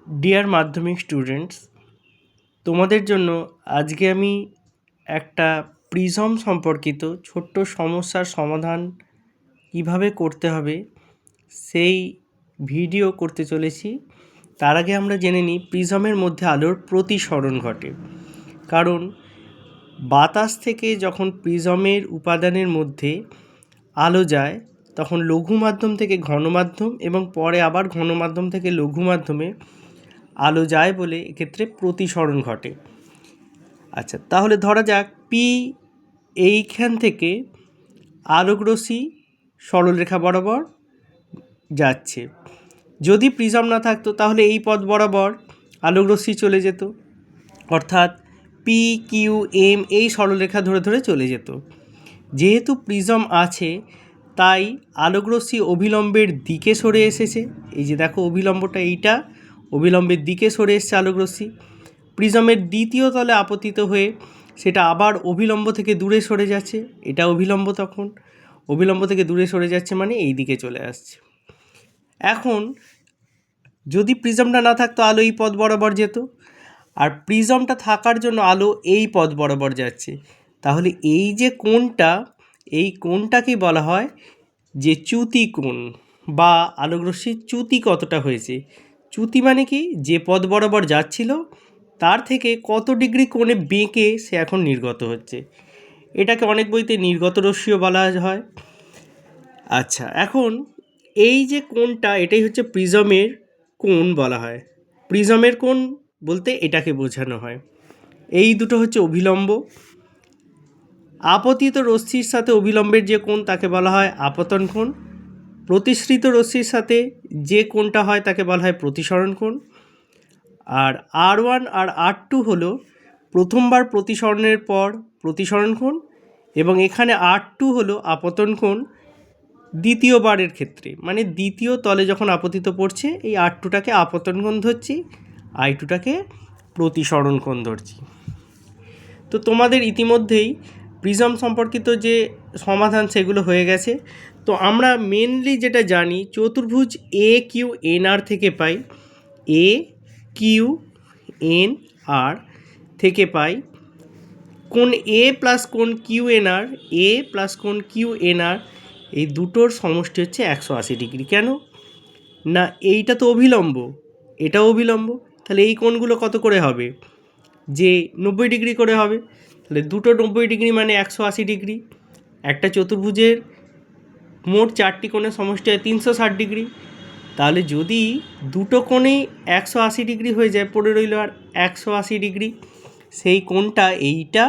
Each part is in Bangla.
ডিয়ার মাধ্যমিক স্টুডেন্টস, তোমাদের জন্য আজকে আমি একটা প্রিজম সম্পর্কিত ছোট্ট সমস্যার সমাধান কিভাবে করতে হবে সেই ভিডিও করতে চলেছি। তার আগে আমরা জেনে নিই প্রিজমের মধ্যে আলোর প্রতিসরণ ঘটে, কারণ বাতাস থেকে যখন প্রিজমের উপাদানের মধ্যে আলো যায় তখন লঘু মাধ্যম থেকে ঘন মাধ্যম এবং পরে আবার ঘন মাধ্যম থেকে লঘু মাধ্যমে আলো যায় বলে এক্ষেত্রে প্রতিসরণ ঘটে। আচ্ছা, তাহলে ধরা যাক পি এইখান থেকে আলোকরশ্মি সরলরেখা বরাবর যাচ্ছে। যদি প্রিজম না থাকতো তাহলে এই পথ বরাবর আলোকরশ্মি চলে যেত, অর্থাৎ পি কিউ এম এই সরলরেখা ধরে ধরে চলে যেত। যেহেতু প্রিজম আছে তাই আলোকরশ্মি অভিলম্বের দিকে সরে এসেছে। এই যে দেখো অভিলম্বটা, এইটা অভিলম্বের দিকে সরে এসেছে আলোকরশ্মি। প্রিজমের দ্বিতীয় তলে আপতিত হয়ে সেটা আবার অভিলম্ব থেকে দূরে সরে যাচ্ছে। এটা অভিলম্ব, তখন অভিলম্ব থেকে দূরে সরে যাচ্ছে মানে এই দিকে চলে আসছে। এখন যদি প্রিজমটা না থাকতো আলো এই পথ বরাবর যেত, আর প্রিজমটা থাকার জন্য আলো এই পথ বরাবর যাচ্ছে। তাহলে এই যে কোণটা, এই কোণটাকে বলা হয় যে চ্যুতি কোণ, বা আলোকরশ্মির চ্যুতি কতটা হয়েছে। চ্যুতি মানে কি, যে পথ বরাবর যাচ্ছিল তার থেকে কত ডিগ্রি কোণে বেঁকে সে এখন নির্গত হচ্ছে। এটাকে অনেক বইতে নির্গত রশ্মিও বলা হয়। আচ্ছা, এখন এই যে কোণটা, এটাই হচ্ছে প্রিজমের কোণ বলা হয়। প্রিজমের কোণ বলতে এটাকে বোঝানো হয়। এই দুটো হচ্ছে অভিলম্ব। আপতিত রশ্মির সাথে অভিলম্বের যে কোণ তাকে বলা হয় আপতন কোণ। প্রতিসৃত রশ্মির সাথে যে কোণটা হয় তাকে বলা হয় প্রতিসরণ কোণ। আর R1 আর R2 হলো প্রথমবার প্রতিসরণের পর প্রতিসরণ কোণ, এবং এখানে R2 হলো আপতন কোণ দ্বিতীয়বারের ক্ষেত্রে, মানে দ্বিতীয় তলে যখন আপতিত পড়ছে এই R2টাকে আপতন কোণ ধরছি, I2টাকে প্রতিসরণ কোণ ধরছি। তো তোমাদের ইতিমধ্যেই প্রিজম সম্পর্কিত যে সমাধান সেগুলো হয়ে গেছে। তো আমরা মেনলি যেটা জানি, চতুর্ভুজ এ কিউ এন আর থেকে পাই এ কিউ এন আর থেকে পাই কোণ এ প্লাস কোণ কিউ এন আর, এ প্লাস কোণ কিউ এন আর এই দুটোর সমষ্টি হচ্ছে 180 ডিগ্রি। কেন না, এইটা তো অভিলম্ব, এটাও অভিলম্ব, তাহলে এই কোণগুলো কত করে হবে, যে 90 ডিগ্রি করে হবে। তাহলে দুটো 90 ডিগ্রি মানে 180 ডিগ্রি। একটা চতুর্ভুজের মোট 4টি কোণের সমষ্টি হয় 360 ডিগ্রি। তাহলে যদি দুটো কোণেই 180 ডিগ্রি হয়ে যায়, পড়ে রইল আর 180 ডিগ্রি, সেই কোণটা এইটা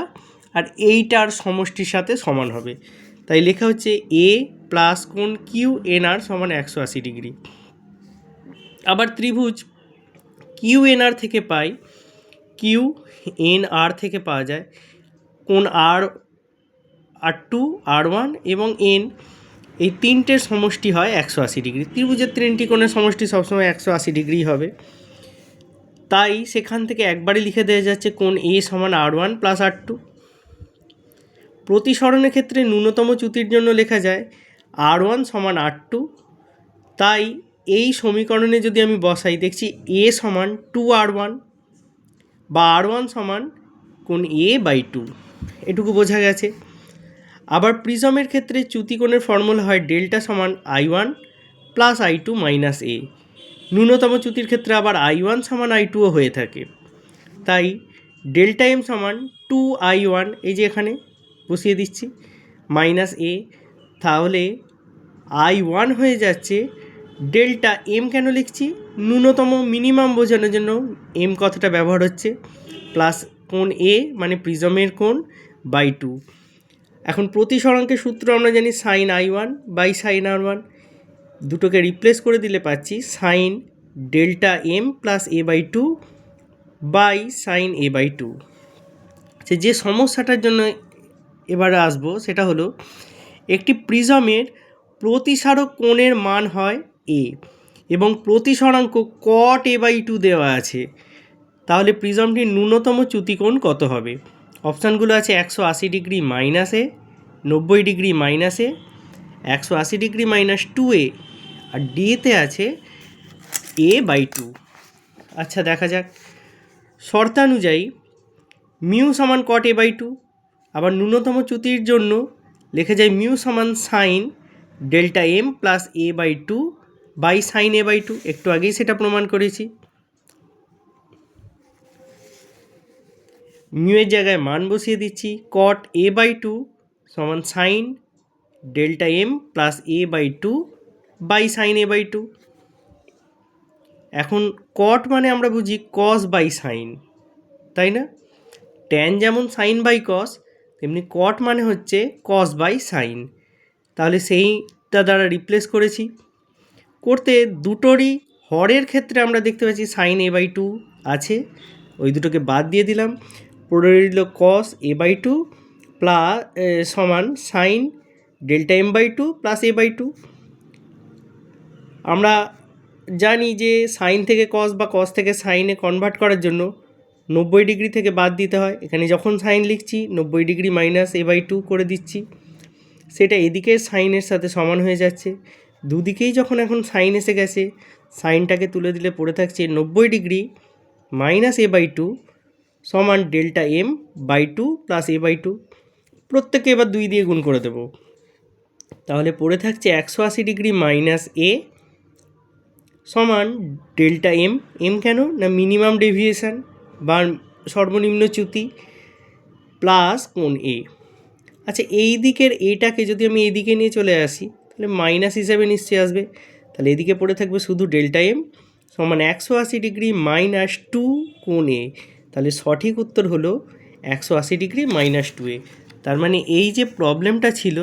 আর এইটার সমষ্টির সাথে সমান হবে। তাই লেখা হচ্ছে এ প্লাস কোণ কিউ এন আর সমান 180 ডিগ্রি। আবার ত্রিভুজ কিউ এন আর থেকে পাই, কিউ এন আর থেকে পাওয়া যায় কোণ R2 R1 এবং এন, এই তিনটের সমষ্টি হয় 180 ডিগ্রি। ত্রিভুজের তিনটি কোণের সমষ্টি সবসময় 180 ডিগ্রি হবে। তাই সেখান থেকে একবারে লিখে দেওয়া যাচ্ছে কোণ এ সমান R1 প্লাস R2। প্রতিসরণের ক্ষেত্রে ন্যূনতম চ্যুতির জন্য লেখা যায় R1 সমান R2। তাই এই সমীকরণে যদি আমি বসাই, দেখছি এ সমান 2R1 বা R1 সমান কোণ এ বাই 2, এটুকু বোঝা গেছে। আবার প্রিজমের ক্ষেত্রে চ্যুতিকোণের ফর্মুলা হয় ডেল্টা সমান I1 প্লাস I2 মাইনাস এ। ন্যূনতম চ্যুতির ক্ষেত্রে আবার I1 সমান I2ও হয়ে থাকে। তাই ডেল্টা এম সমান 2I1, এই যে এখানে বসিয়ে দিচ্ছি, মাইনাস এ। তাহলে I1 হয়ে যাচ্ছে ডেল্টা এম। কেন লিখছি, ন্যূনতম মিনিমাম বোঝানোর জন্য এম কথাটা ব্যবহার হচ্ছে, প্লাস কোণ এ মানে প্রিজমের কোণ বাই 2। এখন প্রতিসরণকে সূত্র আমরা জানি sign I1 by sine R1, দুটোকে রিপ্লেস করে দিলে পাচ্ছি sine delta m plus A by 2 by sine a by 2। যে সমস্যাটার জন্য এবারে আসবো সেটা হলো, একটি প্রিজমের প্রতিসারক কোণের মান হয় এ এবং প্রতিসরাঙ্ক কট এ বাই 2 দেওয়া আছে। তাহলে প্রিজমটির ন্যূনতম চ্যুতিকোণ কত হবে? অপশানগুলো আছে 180 ডিগ্রি মাইনাস এ, 90 ডিগ্রি মাইনাস এ, 180 ডিগ্রি মাইনাস 2a, আর ডিতে আছে এ বাই 2। আচ্ছা দেখা যাক, শর্তানুযায়ী মিউ সমান কট এ বাই টু, আবার ন্যূনতম চ্যুতির জন্য লেখা যায় মিউ সমান sine delta m plus A by two by sine a by two. একটু আগেই সেটা প্রমাণ করেছি। মিউয়ের জায়গায় মান বসিয়ে দিচ্ছি, কট এ বাই টু সমান sine delta m plus A by two by sine a by two. এখন কট মানে আমরা বুঝি কস বাই সাইন, তাই না? ট্যান যেমন সাইন বাই কস, তেমনি কট মানে হচ্ছে কস বাই সাইন। তাহলে সেইটা দ্বারা রিপ্লেস করেছি। করতে দুটোরই হরের ক্ষেত্রে আমরা দেখতে পাচ্ছি সাইন এ বাই টু আছে, ওই দুটোকে বাদ দিয়ে দিলাম। পড়ে রইল cos a by two plus সমান sine delta M by two plus A by two. আমরা জানি যে সাইন থেকে কস বা কস থেকে সাইনে কনভার্ট করার জন্য 90 ডিগ্রি থেকে বাদ দিতে হয়। এখানে যখন সাইন লিখছি 90 degree minus A by two করে দিচ্ছি, সেটা এদিকের সাইনের সাথে সমান হয়ে যাচ্ছে। দুদিকেই যখন এখন সাইন এসে গেছে, সাইনটাকে তুলে দিলে পড়ে থাকছে 90 degree minus A by two সমান delta M by two plus A by two. প্রত্যেককে এবার 2 দিয়ে গুণ করে দেব, তাহলে পড়ে থাকছে 180 ডিগ্রি মাইনাস এ সমান ডেল্টা এম। এম কেন না মিনিমাম ডেভিয়েশান বা সর্বনিম্ন চ্যুতি প্লাস কোণ এ। আচ্ছা, এই দিকের এটাকে যদি আমি এদিকে নিয়ে চলে আসি তাহলে মাইনাস হিসাবে নিশ্চয়ই আসবে। তাহলে এদিকে পড়ে থাকবে শুধু ডেল্টা এম সমান 180 ডিগ্রি মাইনাস টু কোণ এ। তাহলে সঠিক উত্তর হলো 180 ডিগ্রি মাইনাস টু এ। তার মানে এই যে প্রবলেমটা ছিল,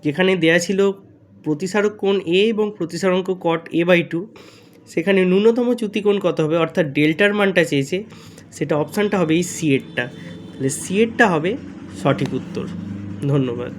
যেখানে দেয়া ছিল প্রতিসারক কোণ এ এবং প্রতিসারক কট এ বাই টু, সেখানে ন্যূনতম চ্যুতিকোণ কত হবে অর্থাৎ ডেল্টার মানটা চেয়েছে, সেটা অপশানটা হবে এই সি এরটা। তাহলে সি এরটা হবে সঠিক উত্তর। ধন্যবাদ।